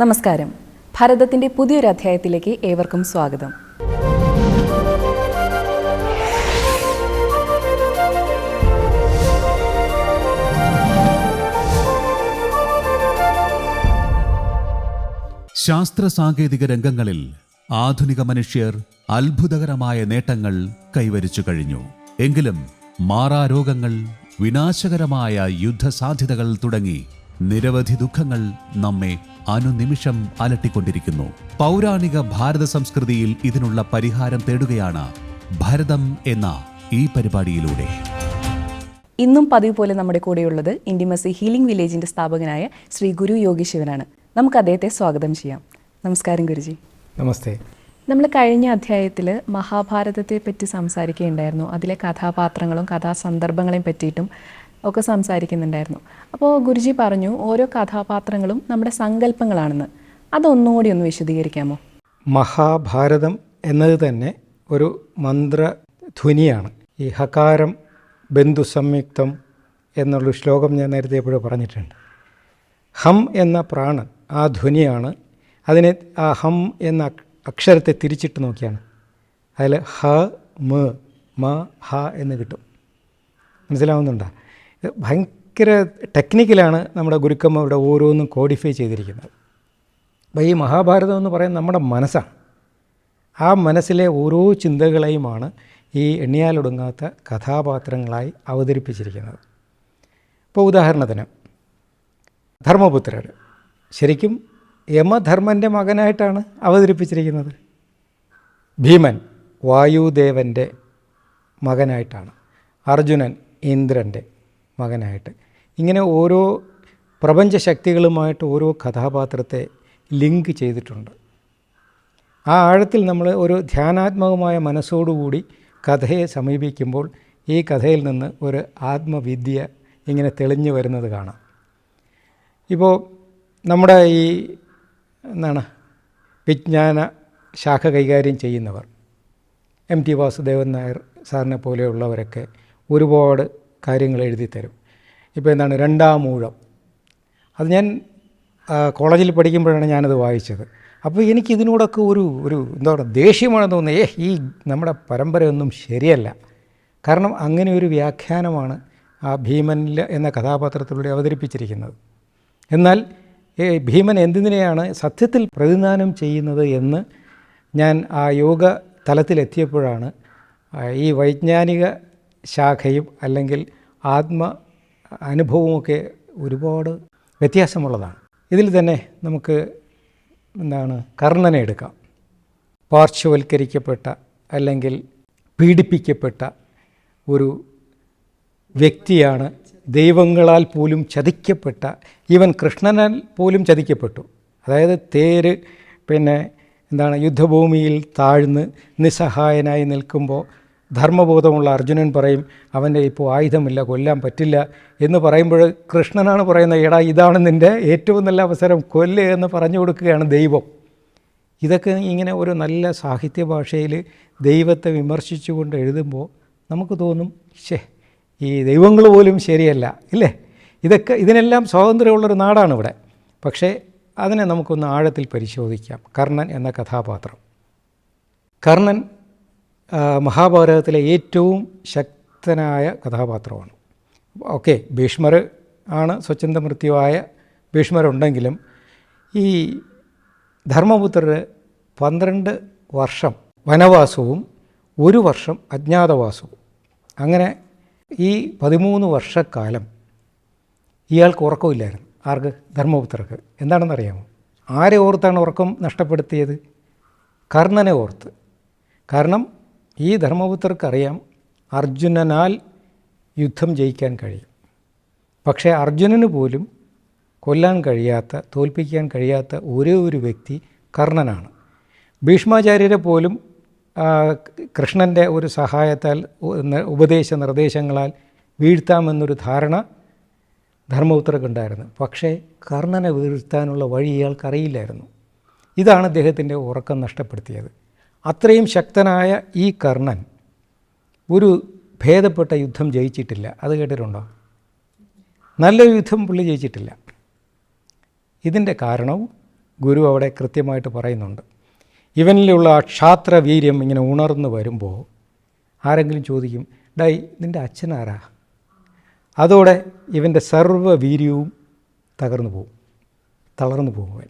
നമസ്കാരം. ഭാരതത്തിൻ്റെ പുതിയൊരു അധ്യായത്തിലേക്ക് ഏവർക്കും സ്വാഗതം. ശാസ്ത്ര സാങ്കേതിക രംഗങ്ങളിൽ ആധുനിക മനുഷ്യർ അത്ഭുതകരമായ നേട്ടങ്ങൾ കൈവരിച്ചു കഴിഞ്ഞു. എങ്കിലും മാറാരോഗങ്ങൾ, വിനാശകരമായ യുദ്ധസാധ്യതകൾ തുടങ്ങി നിരവധി ദുഃഖങ്ങൾ നമ്മെ അനുനിമിഷം അലട്ടിക്കൊണ്ടിരിക്കുന്നു. പൗരാണിക ഭാരത സംസ്കൃതിയിൽ ഇതിനുള്ള പരിഹാരം തേടുകയാണ് ഭരതം എന്ന ഈ പരിപാടിയിലൂടെ. ഇന്നും പതിവ് പോലെ നമ്മുടെ കൂടെയുള്ളത് ഇൻറ്റിമസി ഹീലിംഗ് വില്ലേജിന്റെ സ്ഥാപകനായ ശ്രീ ഗുരു യോഗി ശിവനാണ്. നമുക്ക് അദ്ദേഹത്തെ സ്വാഗതം ചെയ്യാം. നമസ്കാരം ഗുരുജി. നമസ്തേ. നമ്മൾ കഴിഞ്ഞ അധ്യായത്തിൽ മഹാഭാരതത്തെ പറ്റി സംസാരിക്കുകയുണ്ടായിരുന്നു. അതിലെ കഥാപാത്രങ്ങളും കഥാസന്ദർഭങ്ങളെയും പറ്റിയിട്ടും ഒക്കെ സംസാരിക്കുന്നുണ്ടായിരുന്നു. അപ്പോൾ ഗുരുജി പറഞ്ഞു ഓരോ കഥാപാത്രങ്ങളും നമ്മുടെ സങ്കല്പങ്ങളാണെന്ന്. അതൊന്നുകൂടി ഒന്ന് വിശദീകരിക്കാമോ? മഹാഭാരതം എന്നത് തന്നെ ഒരു മന്ത്രധ്വനിയാണ്. ഈ ഹകാരം ബന്ധു സംയുക്തം എന്നുള്ളൊരു ശ്ലോകം ഞാൻ നേരത്തെ എപ്പോഴും പറഞ്ഞിട്ടുണ്ട്. ഹം എന്ന പ്രാണൻ, ആ ധ്വനിയാണ്. അതിനെ ആ ഹം എന്ന അക്ഷരത്തെ തിരിച്ചിട്ട് നോക്കിയാണ് അതിൽ ഹ മ ഹ എന്ന് കിട്ടും. മനസ്സിലാവുന്നുണ്ടോ? ഭയങ്കര ടെക്നിക്കലാണ് നമ്മുടെ ഗുരുക്കന്മാർ ഇവിടെ ഓരോന്നും കോഡിഫൈ ചെയ്തിരിക്കുന്നത്. അപ്പോൾ ഈ മഹാഭാരതം എന്ന് പറയുന്നത് നമ്മുടെ മനസ്സാണ്. ആ മനസ്സിലെ ഓരോ ചിന്തകളെയുമാണ് ഈ എണ്ണിയാലൊടുങ്ങാത്ത കഥാപാത്രങ്ങളായി അവതരിപ്പിച്ചിരിക്കുന്നത്. ഇപ്പോൾ ഉദാഹരണത്തിന് ധർമ്മപുത്രർ ശരിക്കും യമധർമ്മൻ്റെ മകനായിട്ടാണ് അവതരിപ്പിച്ചിരിക്കുന്നത്. ഭീമൻ വായുദേവൻ്റെ മകനായിട്ടാണ്, അർജുനൻ ഇന്ദ്രൻ്റെ മകനായിട്ട്. ഇങ്ങനെ ഓരോ പ്രപഞ്ചശക്തികളുമായിട്ട് ഓരോ കഥാപാത്രത്തെ ലിങ്ക് ചെയ്തിട്ടുണ്ട്. ആ ആഴത്തിൽ നമ്മൾ ഒരു ധ്യാനാത്മകമായ മനസ്സോടുകൂടി കഥയെ സമീപിക്കുമ്പോൾ ഈ കഥയിൽ നിന്ന് ഒരു ആത്മവിദ്യ ഇങ്ങനെ തെളിഞ്ഞു വരുന്നത് കാണാം. ഇപ്പോൾ നമ്മുടെ ഈ വിജ്ഞാന ശാഖ കൈകാര്യം ചെയ്യുന്നവർ, MT വാസുദേവൻ നായർ സാറിനെ പോലെയുള്ളവരൊക്കെ ഒരുപാട് കാര്യങ്ങൾ എഴുതി തരും. ഇപ്പോൾ രണ്ടാം ഊഴം, അത് ഞാൻ കോളേജിൽ പഠിക്കുമ്പോഴാണ് ഞാനത് വായിച്ചത്. അപ്പോൾ എനിക്കിതിനോടൊക്കെ ഒരു ദേഷ്യമാണെന്ന് തോന്നുന്നത്. ഈ നമ്മുടെ പരമ്പരയൊന്നും ശരിയല്ല. കാരണം അങ്ങനെ ഒരു വ്യാഖ്യാനമാണ് ആ ഭീമനിൽ എന്ന കഥാപാത്രത്തിലൂടെ അവതരിപ്പിച്ചിരിക്കുന്നത്. എന്നാൽ ഭീമൻ എന്തിനെയാണ് സത്യത്തിൽ പ്രതിനിധാനം ചെയ്യുന്നത് എന്ന് ഞാൻ ആ യോഗ തലത്തിലെത്തിയപ്പോഴാണ് ഈ വൈജ്ഞാനിക ശാഖയും അല്ലെങ്കിൽ ആത്മ അനുഭവമൊക്കെ വ്യത്യാസമുള്ളതാണ്. ഇതിൽ തന്നെ നമുക്ക് കർണനെ എടുക്കാം. പാർശ്വവൽക്കരിക്കപ്പെട്ട അല്ലെങ്കിൽ പീഡിപ്പിക്കപ്പെട്ട ഒരു വ്യക്തിയാണ്. ദൈവങ്ങളാൽ പോലും ചതിക്കപ്പെട്ട, ഈവൻ കൃഷ്ണനാൽ പോലും ചതിക്കപ്പെട്ടു. അതായത് തേര് യുദ്ധഭൂമിയിൽ താഴ്ന്ന് നിസ്സഹായനായി നിൽക്കുമ്പോൾ ധർമ്മബോധമുള്ള അർജുനൻ പറയും അവൻ്റെ ഇപ്പോൾ ആയുധമില്ല, കൊല്ലാൻ പറ്റില്ല എന്ന് പറയുമ്പോൾ കൃഷ്ണനാണ് പറയുന്നത്, എടാ ഇതാണ് നിൻ്റെ ഏറ്റവും നല്ല അവസരം, കൊല്ല് എന്ന് പറഞ്ഞു കൊടുക്കുകയാണ് ദൈവം. ഇതൊക്കെ ഇങ്ങനെ ഒരു നല്ല സാഹിത്യ ഭാഷയിൽ ദൈവത്തെ വിമർശിച്ചുകൊണ്ട് എഴുതുമ്പോൾ നമുക്ക് തോന്നും, ഈ ദൈവങ്ങൾ പോലും ശരിയല്ല ഇല്ലേ? ഇതിനെല്ലാം സ്വാതന്ത്ര്യമുള്ളൊരു നാടാണ് ഇവിടെ. പക്ഷേ അതിനെ നമുക്കൊന്ന് ആഴത്തിൽ പരിശോധിക്കാം. കർണൻ എന്ന കഥാപാത്രം, കർണൻ മഹാഭാരതത്തിലെ ഏറ്റവും ശക്തനായ കഥാപാത്രമാണ്. ഓക്കെ, ഭീഷ്മർ ആണ് സ്വച്ഛന്ത മൃത്യുവായ ഭീഷ്മരുണ്ടെങ്കിലും ഈ ധർമ്മപുത്രർ 12 വർഷം വനവാസവും 1 വർഷം അജ്ഞാതവാസവും, അങ്ങനെ ഈ 13 വർഷക്കാലം ഇയാൾക്ക് ഉറക്കമില്ലായിരുന്നു. ആർക്ക്? ധർമ്മപുത്രർക്ക്. എന്താണെന്നറിയാമോ? ആരെ ഓർത്താണ് ഉറക്കം നഷ്ടപ്പെടുത്തിയത്? കർണനെ ഓർത്ത്. കാരണം ഈ ധർമ്മപുത്രർക്കറിയാം അർജുനനാൽ യുദ്ധം ജയിക്കാൻ കഴിയും. പക്ഷേ അർജുനന് പോലും കൊല്ലാൻ കഴിയാത്ത, തോൽപ്പിക്കാൻ കഴിയാത്ത ഒരേ ഒരു വ്യക്തി കർണനാണ്. ഭീഷ്മാചാര്യരെ പോലും കൃഷ്ണൻ്റെ ഒരു സഹായത്താൽ, ഉപദേശ നിർദ്ദേശങ്ങളാൽ വീഴ്ത്താമെന്നൊരു ധാരണ ധർമ്മപുത്രർക്കുണ്ടായിരുന്നു. പക്ഷേ കർണനെ വീഴ്ത്താനുള്ള വഴി ഇയാൾക്കറിയില്ലായിരുന്നു. ഇതാണ് അദ്ദേഹത്തിൻ്റെ ഉറക്കം നഷ്ടപ്പെടുത്തിയത്. അത്രയും ശക്തനായ ഈ കർണൻ ഒരു ഭേദപ്പെട്ട യുദ്ധം ജയിച്ചിട്ടില്ല. അത് കേട്ടിട്ടുണ്ടോ? നല്ലൊരു യുദ്ധം പുള്ളി ജയിച്ചിട്ടില്ല. ഇതിൻ്റെ കാരണവും ഗുരു അവിടെ കൃത്യമായിട്ട് പറയുന്നുണ്ട്. ഇവനിലുള്ള ആ ക്ഷാത്രവീര്യം ഇങ്ങനെ ഉണർന്നു വരുമ്പോൾ ആരെങ്കിലും ചോദിക്കും, ഡായി നിൻ്റെ അച്ഛനാരാ? അതോടെ ഇവൻ്റെ സർവ്വവീര്യവും തളർന്നു പോകും.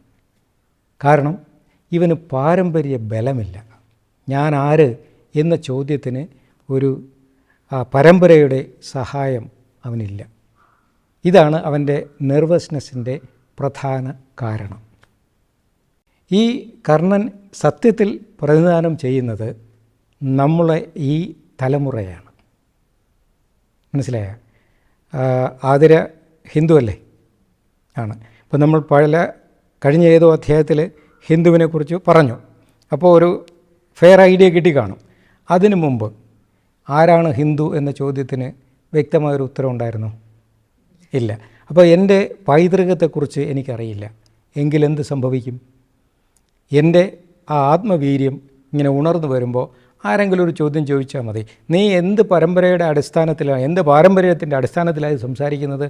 കാരണം ഇവന് പാരമ്പര്യ ബലമില്ല. ഞാൻ ആര് എന്ന ചോദ്യത്തിന് ഒരു പരമ്പരയുടെ സഹായം അവനില്ല. ഇതാണ് അവൻ്റെ നെർവസ്നെസ്സിൻ്റെ പ്രധാന കാരണം. ഈ കർണൻ സത്യത്തിൽ പ്രതിനിധാനം ചെയ്യുന്നത് നമ്മളെ ഈ തലമുറയാണ്. മനസ്സിലായ? ആതിര ഹിന്ദു അല്ലേ? ആണ്. ഇപ്പോൾ നമ്മൾ കഴിഞ്ഞ ഏതോ അധ്യായത്തിൽ ഹിന്ദുവിനെക്കുറിച്ച് പറഞ്ഞു. അപ്പോൾ ഒരു ഫെയർ ഐഡിയ കിട്ടിക്കാണും. അതിനു മുമ്പ് ആരാണ് ഹിന്ദു എന്ന ചോദ്യത്തിന് വ്യക്തമായൊരു ഉത്തരം ഉണ്ടായിരുന്നോ? ഇല്ല. അപ്പോൾ എൻ്റെ പൈതൃകത്തെക്കുറിച്ച് എനിക്കറിയില്ല. എങ്കിലെന്ത് സംഭവിക്കും? എൻ്റെ ആ ആത്മവീര്യം ഇങ്ങനെ ഉണർന്നു വരുമ്പോൾ ആരെങ്കിലും ഒരു ചോദ്യം ചോദിച്ചാൽ മതി, നീ എന്ത് പരമ്പരയുടെ അടിസ്ഥാനത്തിലാണ്, എന്ത് പാരമ്പര്യത്തിൻ്റെ അടിസ്ഥാനത്തിലായി സംസാരിക്കുന്നത്?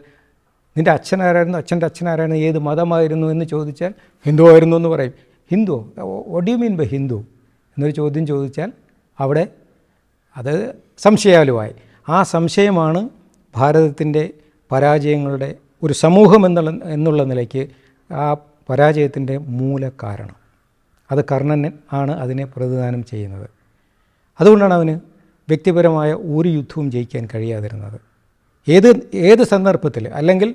നിൻ്റെ അച്ഛനാരായിരുന്നു, അച്ഛൻ്റെ അച്ഛനാരായിരുന്നു, ഏത് മതമായിരുന്നു എന്ന് ചോദിച്ചാൽ ഹിന്ദു ആയിരുന്നു എന്ന് പറയും. Hindu, what do you mean by Hindu എന്നൊരു ചോദ്യം ചോദിച്ചാൽ അവിടെ അത് സംശയാലുവായി. ആ സംശയമാണ് ഭാരതത്തിൻ്റെ പരാജയങ്ങളുടെ ഒരു സമൂഹം എന്നുള്ള നിലയ്ക്ക് ആ പരാജയത്തിൻ്റെ മൂലകാരണം. അത് കർണൻ ആണ് അതിനെ പ്രതിദാനം ചെയ്യുന്നത്. അതുകൊണ്ടാണ് അവന് വ്യക്തിപരമായ ഒരു യുദ്ധവും ജയിക്കാൻ കഴിയാതിരുന്നത്. ഏത് സന്ദർഭത്തിൽ, അല്ലെങ്കിൽ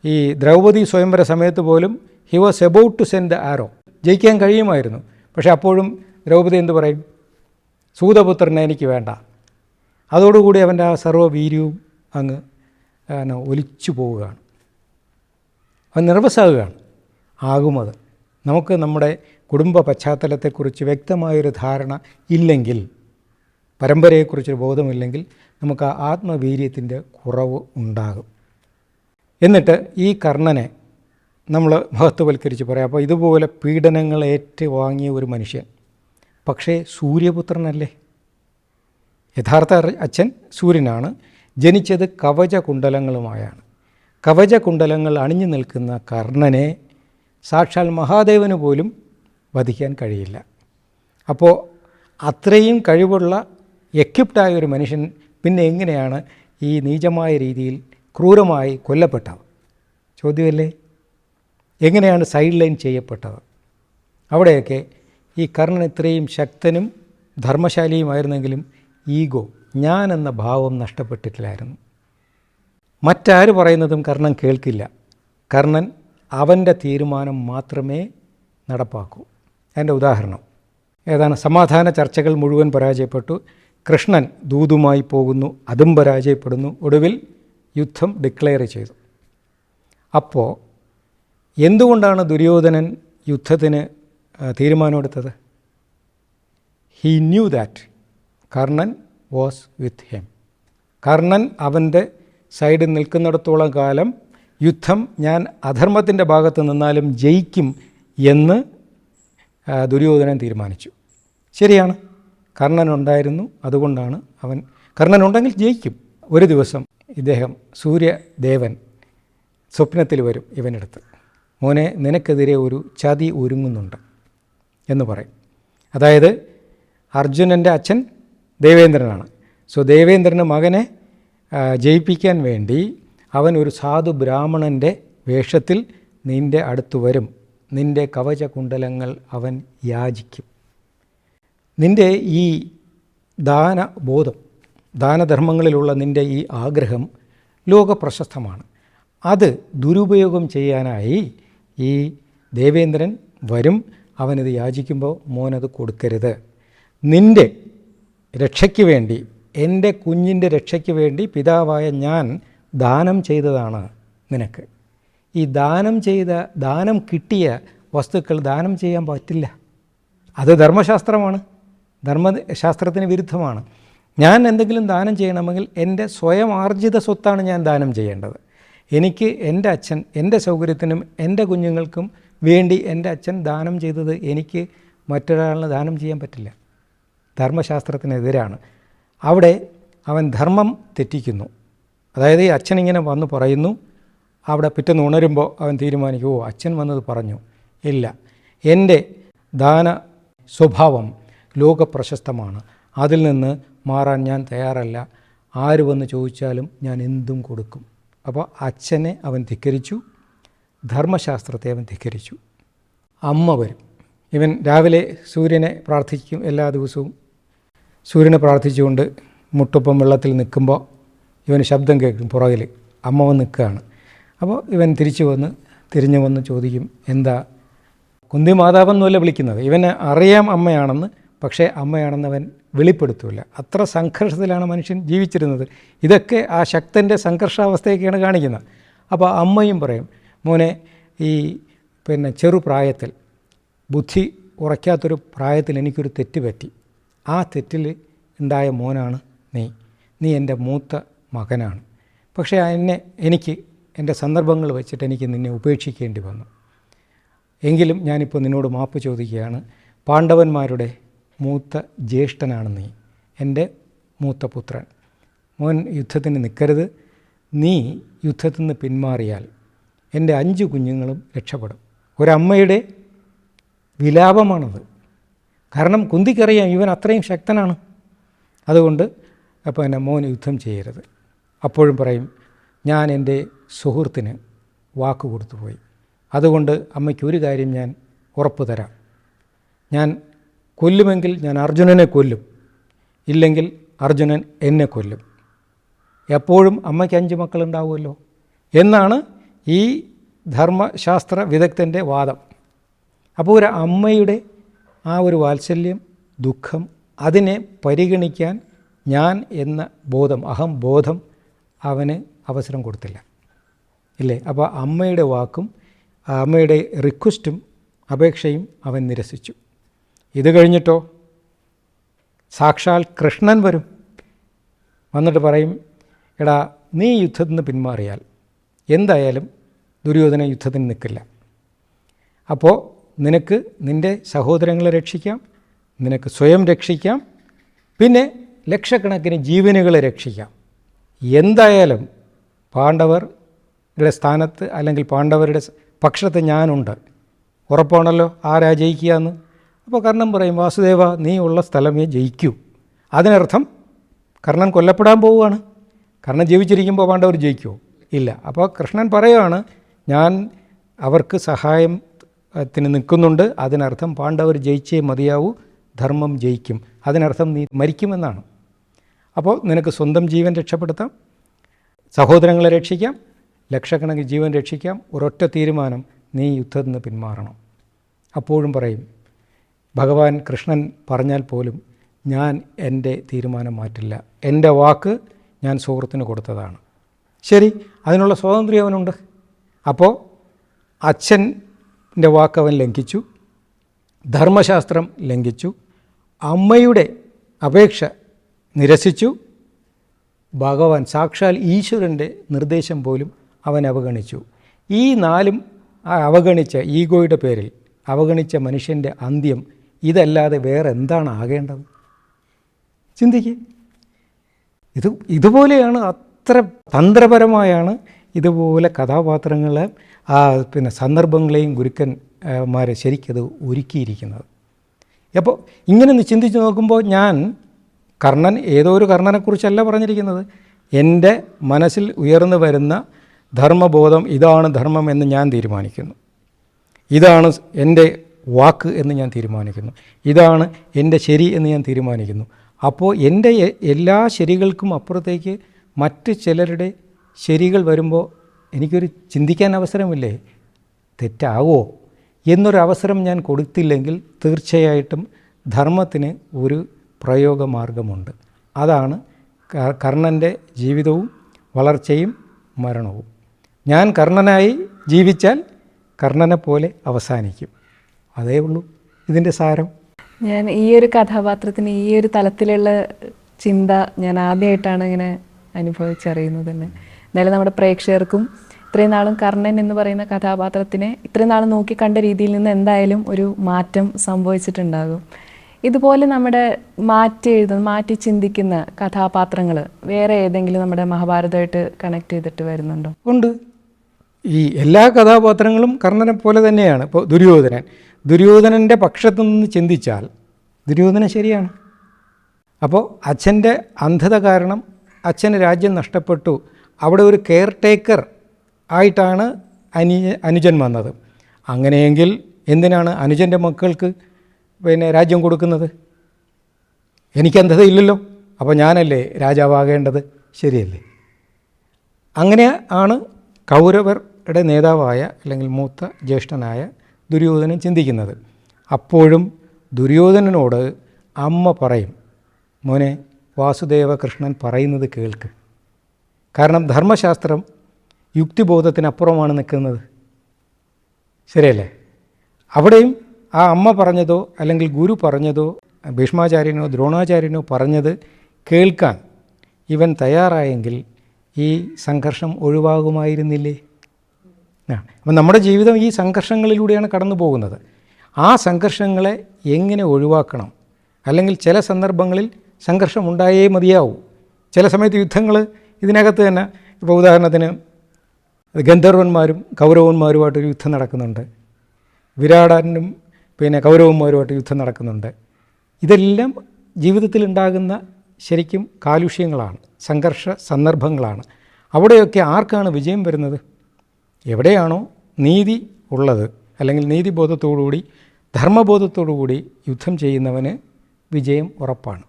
ഈ ദ്രൗപദി സ്വയംവര സമയത്ത് പോലും he was about to send the arrow, ജയിക്കാൻ കഴിയുമായിരുന്നു. പക്ഷേ അപ്പോഴും ദ്രൗപദി എന്ത് പറയും? സൂതപുത്രനെ എനിക്ക് വേണ്ട. അതോടുകൂടി അവൻ്റെ ആ സർവ്വവീര്യവും അങ്ങ് ഒലിച്ചു പോവുകയാണ്. അവൻ നെർവസാകുകയാണ്. ആകുമത് നമുക്ക് നമ്മുടെ കുടുംബ പശ്ചാത്തലത്തെക്കുറിച്ച് വ്യക്തമായൊരു ധാരണ ഇല്ലെങ്കിൽ, പരമ്പരയെക്കുറിച്ചൊരു ബോധമില്ലെങ്കിൽ നമുക്ക് ആ ആത്മവീര്യത്തിൻ്റെ കുറവ് ഉണ്ടാകും. എന്നിട്ട് ഈ കർണനെ നമ്മൾ മഹത്വവൽക്കരിച്ച് പറയാം. അപ്പോൾ ഇതുപോലെ പീഡനങ്ങൾ ഏറ്റുവാങ്ങിയ ഒരു മനുഷ്യൻ, പക്ഷേ സൂര്യപുത്രനല്ലേ? യഥാർത്ഥ അച്ഛൻ സൂര്യനാണ്. ജനിച്ചത് കവചകുണ്ടലങ്ങളുമായാണ്. കവചകുണ്ടലങ്ങൾ അണിഞ്ഞു നിൽക്കുന്ന കർണനെ സാക്ഷാൽ മഹാദേവന് പോലും വധിക്കാൻ കഴിയില്ല. അപ്പോൾ അത്രയും കഴിവുള്ള എക്യുപ്റ്റായ ഒരു മനുഷ്യൻ പിന്നെ എങ്ങനെയാണ് ഈ നീചമായ രീതിയിൽ ക്രൂരമായി കൊല്ലപ്പെട്ടത്? ചോദ്യമല്ലേ? എങ്ങനെയാണ് സൈഡ് ലൈൻ ചെയ്യപ്പെട്ടത്? അവിടെയൊക്കെ ഈ കർണൻ ഇത്രയും ശക്തനും ധർമ്മശാലിയുമായിരുന്നെങ്കിലും ഈഗോ, ഞാൻ എന്ന ഭാവം നഷ്ടപ്പെട്ടിട്ടില്ലായിരുന്നു. മറ്റാര് പറയുന്നതും കർണൻ കേൾക്കില്ല. കർണൻ അവൻ്റെ തീരുമാനം മാത്രമേ നടപ്പാക്കൂ. അതിൻ്റെ ഉദാഹരണം ഏതാണ്? സമാധാന ചർച്ചകൾ മുഴുവൻ പരാജയപ്പെട്ടു. കൃഷ്ണൻ ദൂതുമായി പോകുന്നു, അതും പരാജയപ്പെടുന്നു. ഒടുവിൽ യുദ്ധം ഡിക്ലെയർ ചെയ്തു. അപ്പോൾ എന്തുകൊണ്ടാണ് ദുര്യോധനൻ യുദ്ധത്തിന് തീരുമാനമെടുത്തത്? He knew that Karnan was with him. Karnan അവൻ്റെ സൈഡിൽ നിൽക്കുന്നിടത്തോളം കാലം യുദ്ധം ഞാൻ അധർമ്മത്തിൻ്റെ ഭാഗത്ത് നിന്നാലും ജയിക്കും എന്ന് ദുര്യോധനൻ തീരുമാനിച്ചു. ശരിയാണ്, കർണനുണ്ടായിരുന്നു. അതുകൊണ്ടാണ് കർണനുണ്ടെങ്കിൽ ജയിക്കും. ഒരു ദിവസം ഇദ്ദേഹം സൂര്യദേവൻ സ്വപ്നത്തിൽ വരും ഇവനെടുത്ത്, മോനെ നിനക്കെതിരെ ഒരു ചതി ഒരുങ്ങുന്നുണ്ട് എന്ന് പറയും. അതായത് അർജുനൻ്റെ അച്ഛൻ ദേവേന്ദ്രനാണ്. സോ ദേവേന്ദ്രന് മകനെ ജയിപ്പിക്കാൻ വേണ്ടി അവൻ ഒരു സാധു ബ്രാഹ്മണൻ്റെ വേഷത്തിൽ നിൻ്റെ അടുത്ത് വരും. നിൻ്റെ കവചകുണ്ടലങ്ങൾ അവൻ യാചിക്കും. നിൻ്റെ ഈ ദാനബോധം, ദാനധർമ്മങ്ങളിലുള്ള നിൻ്റെ ഈ ആഗ്രഹം ലോകപ്രശസ്തമാണ്. അത് ദുരുപയോഗം ചെയ്യാനായി ഈ ദേവേന്ദ്രൻ വരും. അവനത് യാചിക്കുമ്പോൾ മോനത് കൊടുക്കരുത്. നിൻ്റെ രക്ഷയ്ക്ക് വേണ്ടി, എൻ്റെ കുഞ്ഞിൻ്റെ രക്ഷയ്ക്ക് വേണ്ടി പിതാവായ ഞാൻ ദാനം ചെയ്തതാണ് നിനക്ക്. ഈ ദാനം കിട്ടിയ വസ്തുക്കൾ ദാനം ചെയ്യാൻ പറ്റില്ല. അത് ധർമ്മശാസ്ത്രമാണ്, ധർമ്മശാസ്ത്രത്തിന് വിരുദ്ധമാണ്. ഞാൻ എന്തെങ്കിലും ദാനം ചെയ്യണമെങ്കിൽ എൻ്റെ സ്വയം ആർജിത സ്വത്താണ് ഞാൻ ദാനം ചെയ്യേണ്ടത്. എനിക്ക് എൻ്റെ അച്ഛൻ എൻ്റെ സൗകര്യത്തിനും എൻ്റെ കുഞ്ഞുങ്ങൾക്കും വേണ്ടി എൻ്റെ അച്ഛൻ ദാനം ചെയ്തത് എനിക്ക് മറ്റൊരാളിന് ദാനം ചെയ്യാൻ പറ്റില്ല. ധർമ്മശാസ്ത്രത്തിനെതിരാണ്. അവിടെ അവൻ ധർമ്മം തെറ്റിക്കുന്നു. അതായത് ഈ അച്ഛനിങ്ങനെ വന്ന് പറയുന്നു, അവിടെ പിറ്റേന്ന് ഉണരുമ്പോൾ അവൻ തീരുമാനിക്കും, ഓ അച്ഛൻ വന്നത് പറഞ്ഞു. ഇല്ല, എൻ്റെ ദാന സ്വഭാവം ലോകപ്രശസ്തമാണ്. അതിൽ നിന്ന് മാറാൻ ഞാൻ തയ്യാറല്ല. ആര് വന്ന് ചോദിച്ചാലും ഞാൻ എന്തും കൊടുക്കും. അപ്പോൾ അച്ഛനെ അവൻ ധിക്കരിച്ചു, ധർമ്മശാസ്ത്രത്തെ അവൻ ധിക്കരിച്ചു. അമ്മ വരും. ഇവൻ രാവിലെ സൂര്യനെ പ്രാർത്ഥിക്കും. എല്ലാ ദിവസവും സൂര്യനെ പ്രാർത്ഥിച്ചുകൊണ്ട് മുട്ടൊപ്പം വെള്ളത്തിൽ നിൽക്കുമ്പോൾ ഇവന് ശബ്ദം കേൾക്കും പുറകിൽ. അമ്മ വന്ന് നിൽക്കുകയാണ്. അപ്പോൾ ഇവൻ തിരിഞ്ഞു വന്ന് ചോദിക്കും, എന്താ? കുന്തി മാതാവെന്നല്ല വിളിക്കുന്നത്. ഇവന് അറിയാം അമ്മയാണെന്ന്, പക്ഷേ അമ്മയാണെന്ന് അവൻ വെളിപ്പെടുത്തില്ല. അത്ര സംഘർഷത്തിലാണ് മനുഷ്യൻ ജീവിച്ചിരുന്നത്. ഇതൊക്കെ ആ ശക്തൻ്റെ സംഘർഷാവസ്ഥയൊക്കെയാണ് കാണിക്കുന്നത്. അപ്പോൾ അമ്മയും പറയും, മോനെ, ഈ ചെറുപ്രായത്തിൽ, ബുദ്ധി ഉറയ്ക്കാത്തൊരു പ്രായത്തിൽ എനിക്കൊരു തെറ്റ് പറ്റി. ആ തെറ്റിൽ ഉണ്ടായ മോനാണ് നീ എൻ്റെ മൂത്ത മകനാണ്. പക്ഷേ എനിക്ക് എൻ്റെ സന്ദർഭങ്ങൾ വെച്ചിട്ട് എനിക്ക് നിന്നെ ഉപേക്ഷിക്കേണ്ടി വന്നു. എങ്കിലും ഞാനിപ്പോൾ നിന്നോട് മാപ്പ് ചോദിക്കുകയാണ്. പാണ്ഡവന്മാരുടെ മൂത്ത ജ്യേഷ്ഠനാണ് നീ, എൻ്റെ മൂത്ത പുത്രൻ. മോൻ യുദ്ധത്തിന് നിൽക്കരുത്. നീ യുദ്ധത്തിൽ നിന്ന് പിന്മാറിയാൽ എൻ്റെ 5 കുഞ്ഞുങ്ങളും രക്ഷപ്പെടും. ഒരമ്മയുടെ വിലാപമാണത്. കാരണം കുന്തിക്കറിയാം ഇവൻ അത്രയും ശക്തനാണ്. അതുകൊണ്ട് മോൻ യുദ്ധം ചെയ്യരുത്. അപ്പോഴും പറയും, ഞാൻ എൻ്റെ സുഹൃത്തിന് വാക്ക് കൊടുത്തു പോയി. അതുകൊണ്ട് അമ്മയ്ക്കൊരു കാര്യം ഞാൻ ഉറപ്പ് തരാം. ഞാൻ കൊല്ലുമെങ്കിൽ ഞാൻ അർജുനനെ കൊല്ലും, ഇല്ലെങ്കിൽ അർജുനൻ എന്നെ കൊല്ലും. എപ്പോഴും അമ്മയ്ക്ക് 5 മക്കളുണ്ടാവുമല്ലോ എന്നാണ് ഈ ധർമ്മശാസ്ത്ര വിദഗ്ധൻ്റെ വാദം. അപ്പോൾ ഒരു അമ്മയുടെ ആ ഒരു വാത്സല്യം, ദുഃഖം, അതിനെ പരിഗണിക്കാൻ ഞാൻ എന്ന ബോധം, അഹംബോധം അവന് അവസരം കൊടുത്തില്ല, ഇല്ലേ? അപ്പോൾ അമ്മയുടെ വാക്കും അമ്മയുടെ റിക്വസ്റ്റും അപേക്ഷയും അവൻ നിരസിച്ചു. ഇത് കഴിഞ്ഞിട്ടോ സാക്ഷാൽ കൃഷ്ണൻ വരും. വന്നിട്ട് പറയും, എടാ, നീ യുദ്ധത്തിൽ നിന്ന് പിന്മാറിയാൽ എന്തായാലും ദുര്യോധന യുദ്ധത്തിന് നിൽക്കില്ല. അപ്പോൾ നിനക്ക് നിൻ്റെ സഹോദരങ്ങളെ രക്ഷിക്കാം, നിനക്ക് സ്വയം രക്ഷിക്കാം, പിന്നെ ലക്ഷക്കണക്കിന് ജീവനുകളെ രക്ഷിക്കാം. എന്തായാലും പാണ്ഡവരുടെ സ്ഥാനത്ത് അല്ലെങ്കിൽ പാണ്ഡവരുടെ പക്ഷത്ത് ഞാനുണ്ട്. ഉറപ്പാണല്ലോ ആരാ ജയിക്കുക എന്ന്. അപ്പോൾ കർണൻ പറയും, വാസുദേവ, നീ ഉള്ള സ്ഥലമേ ജയിക്കൂ. അതിനർത്ഥം കർണൻ കൊല്ലപ്പെടാൻ പോവുകയാണ്. കർണൻ ജീവിച്ചിരിക്കുമ്പോൾ പാണ്ഡവർ ജയിക്കുമോ? ഇല്ല. അപ്പോൾ കൃഷ്ണൻ പറയുകയാണ്, ഞാൻ അവർക്ക് സഹായത്തിന് നിൽക്കുന്നുണ്ട്. അതിനർത്ഥം പാണ്ഡവർ ജയിച്ചേ മതിയാവൂ, ധർമ്മം ജയിക്കും. അതിനർത്ഥം നീ മരിക്കുമെന്നാണ്. അപ്പോൾ നിനക്ക് സ്വന്തം ജീവൻ രക്ഷപ്പെടുത്താം, സഹോദരങ്ങളെ രക്ഷിക്കാം, ലക്ഷക്കണക്കിന് ജീവൻ രക്ഷിക്കാം. ഒരൊറ്റ തീരുമാനം, നീ യുദ്ധത്തിൽ നിന്ന് പിന്മാറണം. അപ്പോഴും പറയും, ഭഗവാൻ കൃഷ്ണൻ പറഞ്ഞാൽ പോലും ഞാൻ എൻ്റെ തീരുമാനം മാറ്റില്ല. എൻ്റെ വാക്ക് ഞാൻ സുഹൃത്തിന് കൊടുത്തതാണ്. ശരി, അതിനുള്ള സ്വാതന്ത്ര്യം അവനുണ്ട്. അപ്പോൾ അച്ഛൻ്റെ വാക്ക് അവൻ ലംഘിച്ചു, ധർമ്മശാസ്ത്രം ലംഘിച്ചു, അമ്മയുടെ അപേക്ഷ നിരസിച്ചു, ഭഗവാൻ സാക്ഷാൽ ഈശ്വരൻ്റെ നിർദ്ദേശം പോലും അവൻ അവഗണിച്ചു. ഈ 4 അവഗണിച്ച, ഈഗോയുടെ പേരിൽ അവഗണിച്ച മനുഷ്യൻ്റെ അന്ത്യം ഇതല്ലാതെ വേറെ എന്താണ് ആകേണ്ടത്? ചിന്തിക്കുക. ഇതുപോലെയാണ്, അത്ര തന്ത്രപരമായാണ് ഇതുപോലെ കഥാപാത്രങ്ങളെ സന്ദർഭങ്ങളെയും ഗുരുക്കന്മാരെ ശരിക്കത് ഒരുക്കിയിരിക്കുന്നത്. അപ്പോൾ ഇങ്ങനെ ചിന്തിച്ച് നോക്കുമ്പോൾ കർണൻ ഏതോ ഒരു കർണനെക്കുറിച്ചല്ല പറഞ്ഞിരിക്കുന്നത്. എൻ്റെ മനസ്സിൽ ഉയർന്നു വരുന്ന ധർമ്മബോധം, ഇതാണ് ധർമ്മം എന്ന് ഞാൻ തീരുമാനിക്കുന്നു, ഇതാണ് എൻ്റെ വാക്ക് എന്ന് ഞാൻ തീരുമാനിക്കുന്നു, ഇതാണ് എൻ്റെ ശരി എന്ന് ഞാൻ തീരുമാനിക്കുന്നു. അപ്പോൾ എൻ്റെ എല്ലാ ശരികൾക്കും അപ്പുറത്തേക്ക് മറ്റ് ചിലരുടെ ശരികൾ വരുമ്പോൾ എനിക്കൊരു ചിന്തിക്കാൻ അവസരമില്ലേ? തെറ്റാവോ എന്നൊരവസരം ഞാൻ കൊടുത്തില്ലെങ്കിൽ തീർച്ചയായിട്ടും ധർമ്മത്തിന് ഒരു പ്രയോഗമാർഗമുണ്ട്. അതാണ് കർണൻ്റെ ജീവിതവും വളർച്ചയും മരണവും. ഞാൻ കർണനായി ജീവിച്ചാൽ കർണനെ പോലെ അവസാനിക്കും. അതേ ഉള്ളൂ ഇതിൻ്റെ സാരം. ഞാൻ ഈ ഒരു കഥാപാത്രത്തിന് ഈ ഒരു തലത്തിലുള്ള ചിന്ത ഞാൻ ആദ്യമായിട്ടാണ് ഇങ്ങനെ അനുഭവിച്ചറിയുന്നത് തന്നെ. എന്നാലും നമ്മുടെ പ്രേക്ഷകർക്കും ഇത്രയും നാളും കർണൻ എന്ന് പറയുന്ന കഥാപാത്രത്തിനെ ഇത്രയും നാളും നോക്കി കണ്ട രീതിയിൽ നിന്ന് എന്തായാലും ഒരു മാറ്റം സംഭവിച്ചിട്ടുണ്ടാകും. ഇതുപോലെ നമ്മുടെ മാറ്റി ചിന്തിക്കുന്ന കഥാപാത്രങ്ങൾ വേറെ ഏതെങ്കിലും നമ്മുടെ മഹാഭാരതമായിട്ട് കണക്ട് ചെയ്തിട്ട് വരുന്നുണ്ടോ? ഉണ്ട്. ഈ എല്ലാ കഥാപാത്രങ്ങളും കർണനെ പോലെ തന്നെയാണ്. ഇപ്പോൾ ദുര്യോധനൻ്റെ പക്ഷത്തു നിന്ന് ചിന്തിച്ചാൽ ദുര്യോധനൻ ശരിയാണ്. അപ്പോൾ അച്ഛൻ്റെ അന്ധത കാരണം അച്ഛന് രാജ്യം നഷ്ടപ്പെട്ടു. അവിടെ ഒരു കെയർ ടേക്കർ ആയിട്ടാണ് അനുജൻ വന്നത്. അങ്ങനെയെങ്കിൽ എന്തിനാണ് അനുജൻ്റെ മക്കൾക്ക് രാജ്യം കൊടുക്കുന്നത്? എനിക്ക് അന്ധതയില്ലല്ലോ, അപ്പോൾ ഞാനല്ലേ രാജാവാകേണ്ടത്, ശരിയല്ലേ? അങ്ങനെ ആണ് കൗരവരുടെ നേതാവായ അല്ലെങ്കിൽ മൂത്ത ജ്യേഷ്ഠനായ ദുര്യോധനൻ ചിന്തിക്കുന്നത്. അപ്പോഴും ദുര്യോധനനോട് അമ്മ പറയും, മോനെ വാസുദേവ കൃഷ്ണൻ പറയുന്നത് കേൾക്ക്. കാരണം ധർമ്മശാസ്ത്രം യുക്തിബോധത്തിനപ്പുറമാണ് നിൽക്കുന്നത്, ശരിയല്ലേ? അവിടെയും ആ അമ്മ പറഞ്ഞതോ അല്ലെങ്കിൽ ഗുരു പറഞ്ഞതോ ഭീഷ്മാചാര്യനോ ദ്രോണാചാര്യനോ പറഞ്ഞത് കേൾക്കാൻ ഇവൻ തയ്യാറായെങ്കിൽ ഈ സംഘർഷം ഒഴിവാകുമായിരുന്നില്ലേ? അപ്പം നമ്മുടെ ജീവിതം ഈ സംഘർഷങ്ങളിലൂടെയാണ് കടന്നു പോകുന്നത്. ആ സംഘർഷങ്ങളെ എങ്ങനെ ഒഴിവാക്കണം? അല്ലെങ്കിൽ ചില സന്ദർഭങ്ങളിൽ സംഘർഷം ഉണ്ടായേ മതിയാവൂ. ചില സമയത്ത് യുദ്ധങ്ങൾ ഇതിനകത്ത് തന്നെ, ഇപ്പോൾ ഉദാഹരണത്തിന് ഗന്ധർവന്മാരും കൗരവന്മാരുമായിട്ടൊരു യുദ്ധം നടക്കുന്നുണ്ട്, വിരാടനും കൗരവന്മാരുമായിട്ട് യുദ്ധം നടക്കുന്നുണ്ട്. ഇതെല്ലാം ജീവിതത്തിലുണ്ടാകുന്ന ശരിക്കും കാലുഷ്യങ്ങളാണ്, സംഘർഷ സന്ദർഭങ്ങളാണ്. അവിടെയൊക്കെ ആർക്കാണ് വിജയം വരുന്നത്? എവിടെയാണോ നീതി ഉള്ളത് അല്ലെങ്കിൽ നീതിബോധത്തോടുകൂടി ധർമ്മബോധത്തോടുകൂടി യുദ്ധം ചെയ്യുന്നവന് വിജയം ഉറപ്പാണ്.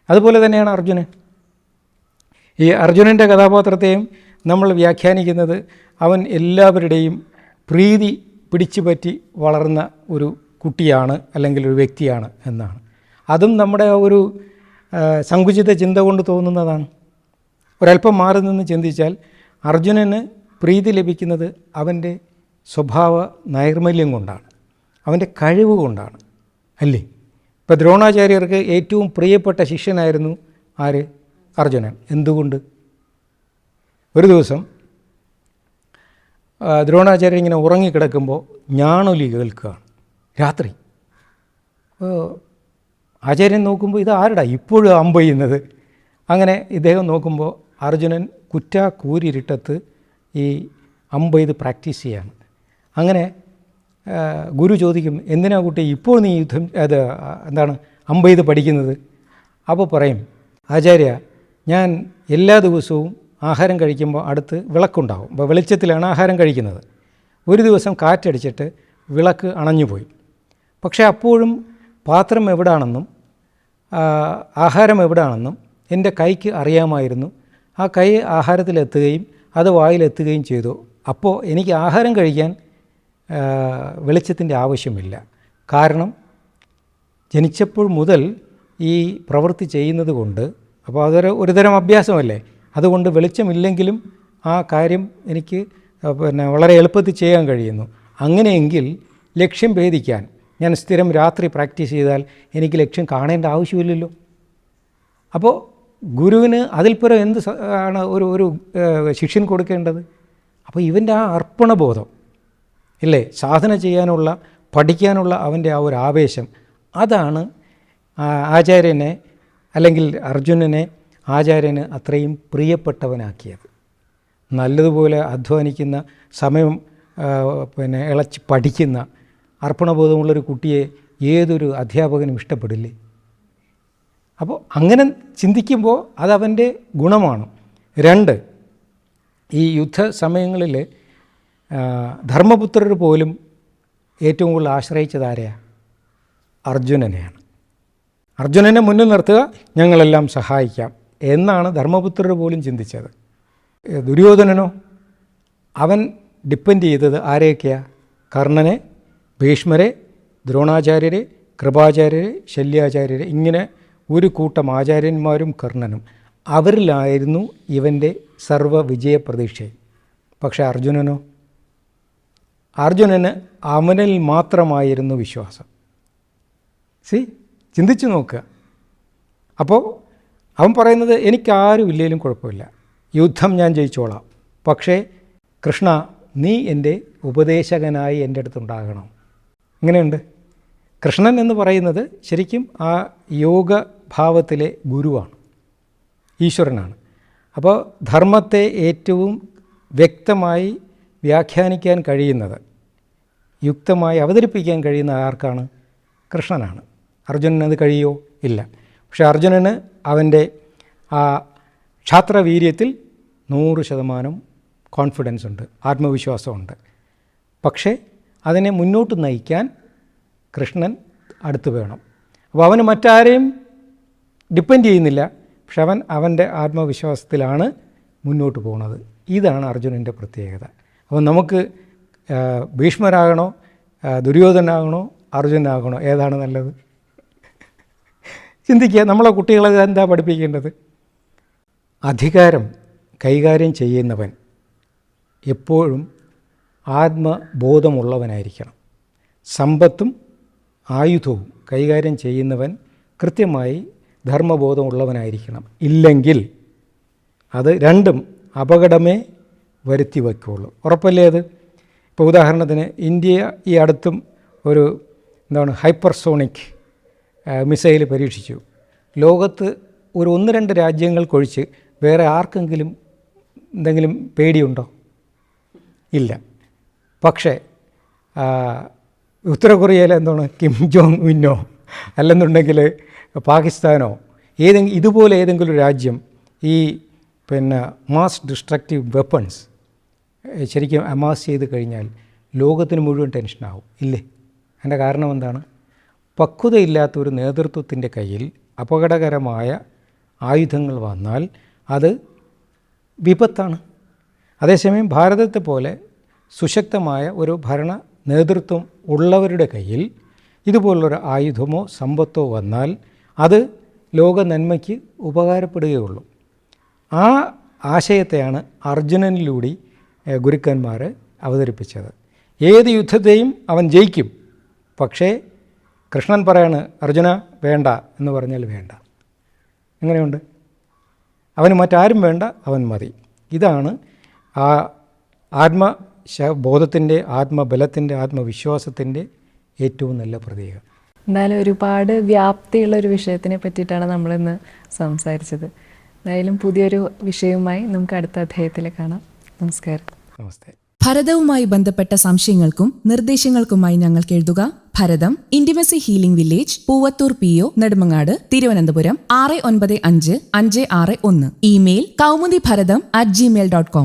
അതുപോലെ തന്നെയാണ് അർജുനൻ. ഈ അർജുനൻ്റെ കഥാപാത്രത്തെയും നമ്മൾ വ്യാഖ്യാനിക്കുന്നത് അവൻ എല്ലാവരുടെയും പ്രീതി പിടിച്ചുപറ്റി വളർന്ന ഒരു കുട്ടിയാണ് അല്ലെങ്കിൽ ഒരു വ്യക്തിയാണ് എന്നാണ്. അതും നമ്മുടെ ഒരു സങ്കുചിത ചിന്ത കൊണ്ട് തോന്നുന്നതാണ്. ഒരല്പം മാറി നിന്ന് ചിന്തിച്ചാൽ അർജുനന് പ്രീതി ലഭിക്കുന്നത് അവൻ്റെ സ്വഭാവ നൈർമല്യം കൊണ്ടാണ്, അവൻ്റെ കഴിവ് കൊണ്ടാണ്, അല്ലേ? ഇപ്പോൾ ദ്രോണാചാര്യർക്ക് ഏറ്റവും പ്രിയപ്പെട്ട ശിഷ്യനായിരുന്നു ആര്? അർജുനൻ. എന്തുകൊണ്ട്? ഒരു ദിവസം ദ്രോണാചാര്യർ ഇങ്ങനെ ഉറങ്ങിക്കിടക്കുമ്പോൾ ഞാണൊലി കേൾക്കുകയാണ് രാത്രി. അപ്പോൾ ആചാര്യൻ നോക്കുമ്പോൾ ഇത് ആരുടാ ഇപ്പോഴും അമ്പ് ചെയ്യുന്നത്? അങ്ങനെ ഇദ്ദേഹം നോക്കുമ്പോൾ അർജുനൻ കൂരിരുട്ടത്ത് ഈ അമ്പ് ചെയ്ത് പ്രാക്ടീസ് ചെയ്യാണ്. അങ്ങനെ ഗുരു ചോദിക്കും, എന്തിനാ കുട്ടി ഇപ്പോൾ നീ യുദ്ധം അമ്പ് ചെയ്ത് പഠിക്കുന്നത്? അപ്പോൾ പറയും, ആചാര്യ, ഞാൻ എല്ലാ ദിവസവും ആഹാരം കഴിക്കുമ്പോൾ അടുത്ത് വിളക്കുണ്ടാവും. അപ്പോൾ വെളിച്ചത്തിലാണ് ആഹാരം കഴിക്കുന്നത്. ഒരു ദിവസം കാറ്റടിച്ചിട്ട് വിളക്ക് അണഞ്ഞുപോയി. പക്ഷേ അപ്പോഴും പാത്രം എവിടാണെന്നും ആഹാരം എവിടാണെന്നും എൻ്റെ കൈക്ക് അറിയാമായിരുന്നു. ആ കൈ ആഹാരത്തിലെത്തുകയും അത് വായിലെത്തുകയും ചെയ്തു. അപ്പോൾ എനിക്ക് ആഹാരം കഴിക്കാൻ വെളിച്ചത്തിൻ്റെ ആവശ്യമില്ല. കാരണം ജനിച്ചപ്പോൾ മുതൽ ഈ പ്രവൃത്തി ചെയ്യുന്നത് കൊണ്ട്, അപ്പോൾ അതൊരു ഒരുതരം അഭ്യാസമല്ലേ, അതുകൊണ്ട് വെളിച്ചമില്ലെങ്കിലും ആ കാര്യം എനിക്ക് വളരെ എളുപ്പത്തിൽ ചെയ്യാൻ കഴിയുന്നു. അങ്ങനെയെങ്കിൽ ലക്ഷ്യം ഭേദിക്കാൻ ഞാൻ സ്ഥിരം രാത്രി പ്രാക്ടീസ് ചെയ്താൽ എനിക്ക് ലക്ഷ്യം കാണേണ്ട ആവശ്യമില്ലല്ലോ. അപ്പോൾ ഗുരുവിന് അതിൽപ്പുറം എന്ത് ആണ് ഒരു ശിഷ്യൻ കൊടുക്കേണ്ടത്? അപ്പോൾ ഇവൻ്റെ ആ അർപ്പണബോധം ഇല്ലേ, സാധന ചെയ്യാനുള്ള പഠിക്കാനുള്ള അവൻ്റെ ആ ഒരു ആവേശം, അതാണ് ആചാര്യനെ അല്ലെങ്കിൽ അർജുനനെ ആചാര്യന് അത്രയും പ്രിയപ്പെട്ടവനാക്കിയത്. നല്ലതുപോലെ അധ്വാനിക്കുന്ന, സമയം ഇളച്ച് പഠിക്കുന്ന, അർപ്പണബോധമുള്ളൊരു കുട്ടിയെ ഏതൊരു അധ്യാപകനും ഇഷ്ടപ്പെടില്ലേ? അപ്പോൾ അങ്ങനെ ചിന്തിക്കുമ്പോൾ അതവൻ്റെ ഗുണമാണ്. 2, ഈ യുദ്ധ സമയങ്ങളിൽ ധർമ്മപുത്രർ പോലും ഏറ്റവും കൂടുതൽ ആശ്രയിച്ചത് ആരെയാണ്? അർജുനനെയാണ്. അർജുനനെ മുന്നിൽ നിർത്തുക, ഞങ്ങളെല്ലാം സഹായിക്കാം എന്നാണ് ധർമ്മപുത്രർ പോലും ചിന്തിച്ചത്. ദുര്യോധനനോ, അവൻ ഡിപ്പെൻഡ് ചെയ്തത് ആരെയൊക്കെയാണ്? കർണനെ, ഭീഷ്മരെ, ദ്രോണാചാര്യരെ, കൃപാചാര്യരെ, ശല്യാചാര്യരെ, ഇങ്ങനെ ഒരു കൂട്ടം ആചാര്യന്മാരും കർണനും. അവരിലായിരുന്നു ഇവൻ്റെ സർവ്വ വിജയപ്രതീക്ഷയും. പക്ഷേ അർജുനന് അവനിൽ മാത്രമായിരുന്നു വിശ്വാസം. ചിന്തിച്ചു നോക്കുക. അപ്പോൾ അവൻ പറയുന്നത്, എനിക്കാരും ഇല്ലെങ്കിലും കുഴപ്പമില്ല, യുദ്ധം ഞാൻ ജയിച്ചോളാം, പക്ഷേ കൃഷ്ണ നീ എൻ്റെ ഉപദേശകനായി എൻ്റെ അടുത്തുണ്ടാകണം. ഇങ്ങനെയുണ്ട്. കൃഷ്ണൻ എന്ന് പറയുന്നത് ശരിക്കും ആ യോഗഭാവത്തിലെ ഗുരുവാണ്, ഈശ്വരനാണ്. അപ്പോൾ ധർമ്മത്തെ ഏറ്റവും വ്യക്തമായി വ്യാഖ്യാനിക്കാൻ കഴിയുന്നത് യുക്തമായി അവതരിപ്പിക്കാൻ കഴിയുന്ന ആർക്കാണ്? കൃഷ്ണനാണ്. അർജുനന് അത് കഴിയോ? ഇല്ല. പക്ഷേ അർജുനന് അവൻ്റെ ആ ക്ഷാത്രവീര്യത്തിൽ 100% കോൺഫിഡൻസ് ഉണ്ട്, ആത്മവിശ്വാസമുണ്ട്. പക്ഷേ അതിനെ മുന്നോട്ട് നയിക്കാൻ കൃഷ്ണൻ അടുത്ത് വേണം. അപ്പോൾ അവന് മറ്റാരെയും ഡിപ്പെൻഡ് ചെയ്യുന്നില്ല, പക്ഷെ അവൻ്റെ ആത്മവിശ്വാസത്തിലാണ് മുന്നോട്ട് പോകുന്നത്. ഇതാണ് അർജുനൻ്റെ പ്രത്യേകത. അപ്പോൾ നമുക്ക് ഭീഷ്മരാകണോ, ദുര്യോധനാകണോ, അർജുനാകണോ, ഏതാണ് നല്ലത്? ചിന്തിക്കുക. നമ്മളെ കുട്ടികളെ എന്താ പഠിപ്പിക്കേണ്ടത്? അധികാരം കൈകാര്യം ചെയ്യുന്നവൻ എപ്പോഴും ആത്മബോധമുള്ളവനായിരിക്കണം. സമ്പത്തും ആയുധവും കൈകാര്യം ചെയ്യുന്നവൻ കൃത്യമായി ധർമ്മബോധമുള്ളവനായിരിക്കണം. ഇല്ലെങ്കിൽ അത് രണ്ടും അപകടമേ വരുത്തി വയ്ക്കുള്ളൂ. ഉറപ്പല്ലേ അത്? ഇപ്പോൾ ഉദാഹരണത്തിന് ഇന്ത്യ ഈ അടുത്തും ഒരു ഹൈപ്പർസോണിക് മിസൈൽ പരീക്ഷിച്ചു. ലോകത്ത് ഒരു 1-2 രാജ്യങ്ങൾക്കൊഴിച്ച് വേറെ ആർക്കെങ്കിലും എന്തെങ്കിലും പേടിയുണ്ടോ? ഇല്ല. പക്ഷേ ഉത്തര കൊറിയയിൽ കിം ജോങ് ഉന്നോ അല്ലെന്നുണ്ടെങ്കിൽ പാകിസ്ഥാനോ ഇതുപോലെ ഏതെങ്കിലും ഒരു രാജ്യം ഈ മാസ് ഡിസ്ട്രക്റ്റീവ് വെപ്പൺസ് ശരിക്കും അമാസ് ചെയ്ത് കഴിഞ്ഞാൽ ലോകത്തിന് മുഴുവൻ ടെൻഷനാവും, ഇല്ലേ? അതിൻ്റെ കാരണം എന്താണ്? പക്വതയില്ലാത്ത ഒരു നേതൃത്വത്തിൻ്റെ കയ്യിൽ അപകടകരമായ ആയുധങ്ങൾ വന്നാൽ അത് വിപത്താണ്. അതേസമയം ഭാരതത്തെ പോലെ സുശക്തമായ ഒരു ഭരണ നേതൃത്വം ഉള്ളവരുടെ കയ്യിൽ ഇതുപോലുള്ളൊരു ആയുധമോ സമ്പത്തോ വന്നാൽ അത് ലോക നന്മയ്ക്ക് ഉപകാരപ്പെടുകയുള്ളൂ. ആ ആശയത്തെയാണ് അർജുനനിലൂടെ ഗുരുക്കന്മാർ അവതരിപ്പിച്ചത്. ഏത് യുദ്ധത്തെയും അവൻ ജയിക്കും. പക്ഷേ കൃഷ്ണൻ പറയാണ്, അർജുന വേണ്ട എന്ന് പറഞ്ഞാൽ വേണ്ട. എങ്ങനെയുണ്ട്? അവന് മറ്റാരും വേണ്ട, അവൻ മതി. ഇതാണ് ആ ആത്മബോധത്തിൻ്റെ, ആത്മബലത്തിൻ്റെ, ആത്മവിശ്വാസത്തിൻ്റെ ഏറ്റവും നല്ല പ്രതീകം. എന്തായാലും ഒരുപാട് വ്യാപ്തിയുള്ള ഒരു വിഷയത്തിനെ പറ്റിയിട്ടാണ് നമ്മളിന്ന് സംസാരിച്ചത്. എന്തായാലും പുതിയൊരു വിഷയവുമായി നമുക്ക് അടുത്ത അധ്യായത്തിൽ കാണാം. നമസ്കാരം. നമസ്തേ. ഭരതവുമായി ബന്ധപ്പെട്ട സംശയങ്ങൾക്കും നിർദ്ദേശങ്ങൾക്കുമായി ഞങ്ങൾക്ക് എഴുതുക. Bharatham, intimacy healing village, Poovathur PO, Nedumangad, Thiruvananthapuram 695561. Email kaumudiBharatham@gmail.com.